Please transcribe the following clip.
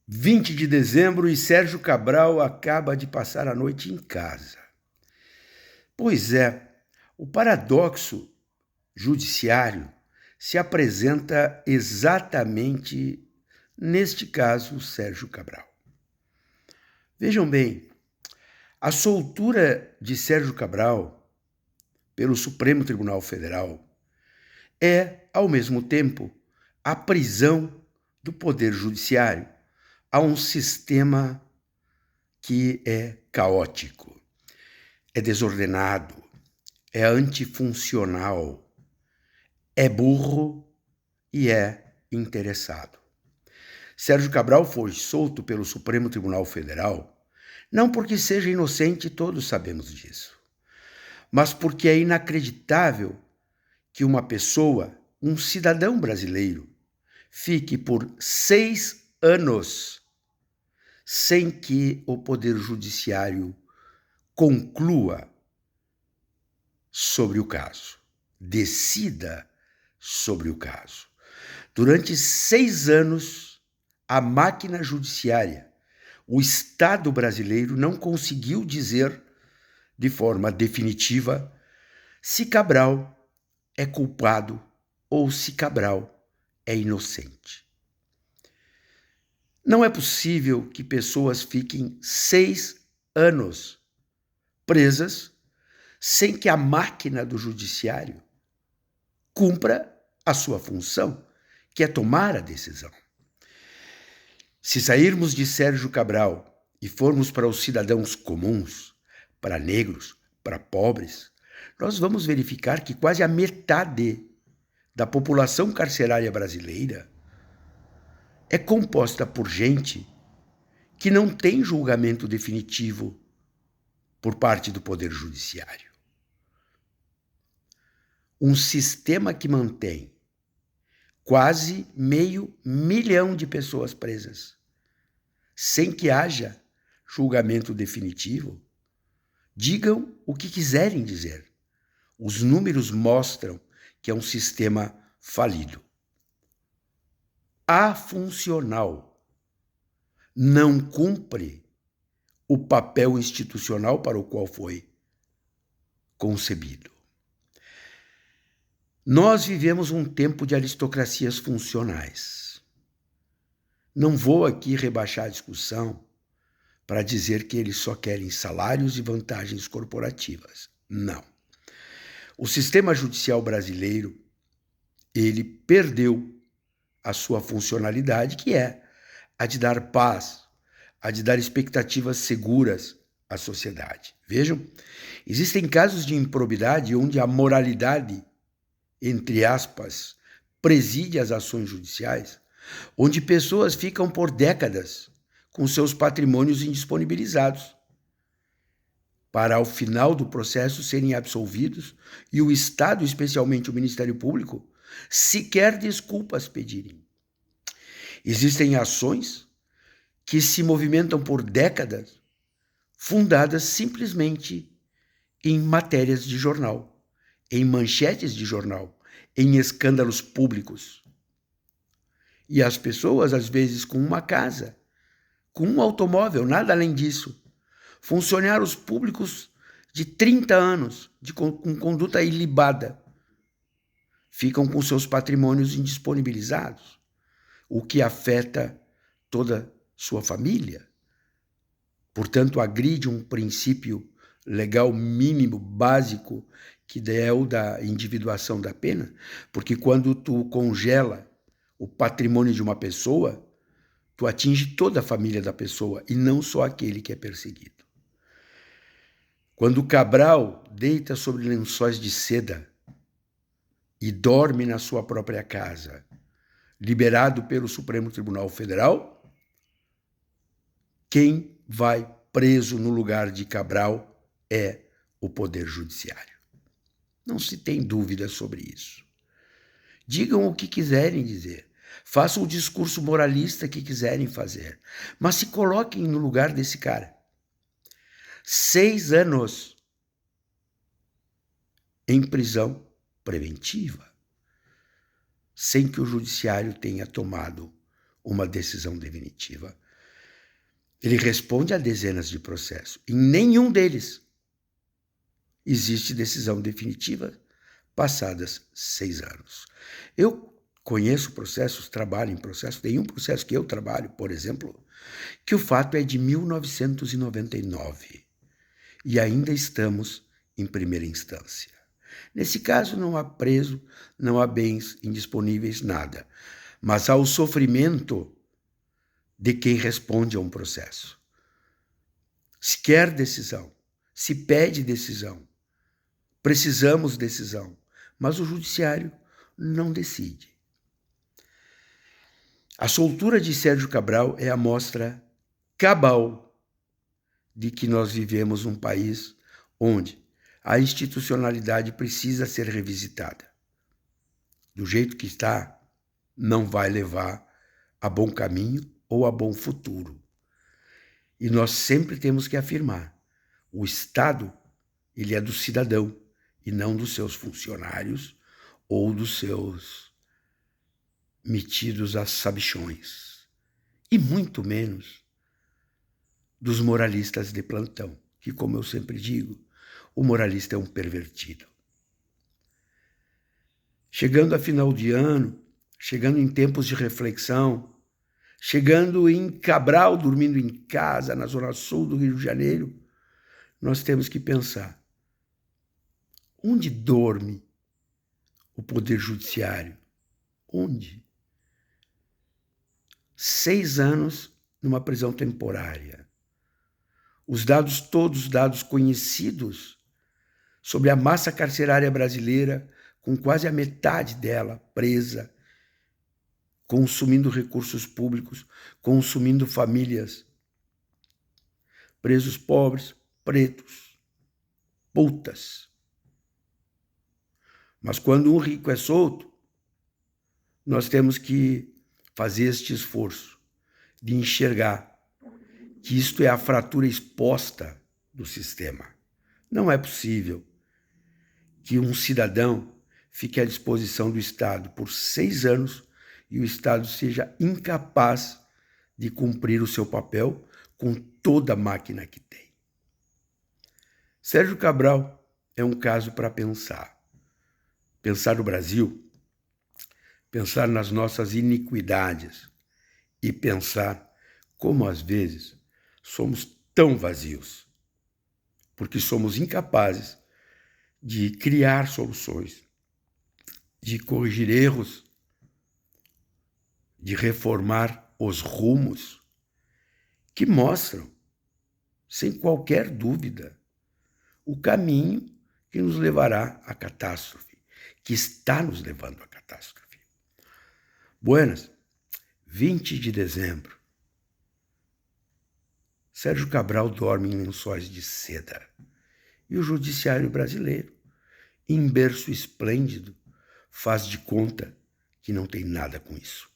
20 de dezembro e Sérgio Cabral acaba de passar a noite em casa. Pois é, o paradoxo judiciário se apresenta exatamente neste caso, Sérgio Cabral. Vejam bem, a soltura de Sérgio Cabral pelo Supremo Tribunal Federal é, ao mesmo tempo, a prisão do Poder Judiciário a um sistema que é caótico, é desordenado, é antifuncional, é burro e é interessado. Sérgio Cabral foi solto pelo Supremo Tribunal Federal não porque seja inocente, todos sabemos disso, mas porque é inacreditável que uma pessoa, um cidadão brasileiro, fique por 6 anos sem que o Poder Judiciário conclua sobre o caso, decida sobre o caso. Durante 6 anos, a máquina judiciária, o Estado brasileiro não conseguiu dizer de forma definitiva se Cabral é culpado ou se Cabral é inocente. Não é possível que pessoas fiquem 6 anos presas sem que a máquina do judiciário cumpra a sua função, que é tomar a decisão. Se sairmos de Sérgio Cabral e formos para os cidadãos comuns, para negros, para pobres, nós vamos verificar que quase a metade da população carcerária brasileira é composta por gente que não tem julgamento definitivo por parte do Poder Judiciário. Um sistema que mantém quase 500 mil de pessoas presas, sem que haja julgamento definitivo, digam o que quiserem dizer. Os números mostram que é um sistema falido. Afuncional. Não cumpre o papel institucional para o qual foi concebido. Nós vivemos um tempo de aristocracias funcionais. Não vou aqui rebaixar a discussão para dizer que eles só querem salários e vantagens corporativas. Não. O sistema judicial brasileiro, ele perdeu a sua funcionalidade, que é a de dar paz, a de dar expectativas seguras à sociedade. Vejam, existem casos de improbidade onde a moralidade, entre aspas, preside as ações judiciais, onde pessoas ficam por décadas com seus patrimônios indisponibilizados, para ao final do processo serem absolvidos e o Estado, especialmente o Ministério Público, sequer desculpas pedirem. Existem ações que se movimentam por décadas, fundadas simplesmente em matérias de jornal, em manchetes de jornal, em escândalos públicos. E as pessoas, às vezes, com uma casa, com um automóvel, nada além disso. Funcionários públicos de 30 anos, com conduta ilibada, ficam com seus patrimônios indisponibilizados, o que afeta toda sua família. Portanto, agride um princípio legal mínimo, básico, que é o da individuação da pena, porque quando tu congela o patrimônio de uma pessoa, tu atinge toda a família da pessoa e não só aquele que é perseguido. Quando Cabral deita sobre lençóis de seda e dorme na sua própria casa, liberado pelo Supremo Tribunal Federal, quem vai preso no lugar de Cabral é o Poder Judiciário. Não se tem dúvida sobre isso. Digam o que quiserem dizer, façam o discurso moralista que quiserem fazer, mas se coloquem no lugar desse cara. 6 anos em prisão preventiva, sem que o judiciário tenha tomado uma decisão definitiva Ele responde a dezenas de processos. Em nenhum deles existe decisão definitiva passadas 6 anos. Eu conheço processos, trabalho em processos, tem um processo que eu trabalho, por exemplo, que o fato é de 1999 e ainda estamos em primeira instância. Nesse caso não há preso, não há bens indisponíveis, nada, mas há o sofrimento de quem responde a um processo. Se quer decisão, se pede decisão, precisamos decisão, mas o judiciário não decide. A soltura de Sérgio Cabral é a mostra cabal de que nós vivemos num país onde a institucionalidade precisa ser revisitada. Do jeito que está, não vai levar a bom caminho ou a bom futuro. E nós sempre temos que afirmar, o Estado, ele é do cidadão e não dos seus funcionários ou dos seus metidos a sabichões. E muito menos dos moralistas de plantão, que, como eu sempre digo, o moralista é um pervertido. Chegando a final de ano, chegando em tempos de reflexão, chegando em Cabral, dormindo em casa, na zona sul do Rio de Janeiro, nós temos que pensar, onde dorme o Poder Judiciário? Onde? 6 anos numa prisão temporária. Todos os dados conhecidos sobre a massa carcerária brasileira, com quase a metade dela presa, consumindo recursos públicos, consumindo famílias, presos pobres, pretos, putas. Mas quando um rico é solto, nós temos que fazer este esforço de enxergar que isto é a fratura exposta do sistema. Não é possível que um cidadão fique à disposição do Estado por 6 anos e o Estado seja incapaz de cumprir o seu papel com toda a máquina que tem. Sérgio Cabral é um caso para pensar. Pensar no Brasil, pensar nas nossas iniquidades e pensar como, às vezes, somos tão vazios, porque somos incapazes de criar soluções, de corrigir erros, de reformar os rumos que mostram, sem qualquer dúvida, o caminho que nos levará à catástrofe, que está nos levando à catástrofe. Buenas, 20 de dezembro. Sérgio Cabral dorme em lençóis de seda e o judiciário brasileiro, em berço esplêndido, faz de conta que não tem nada com isso.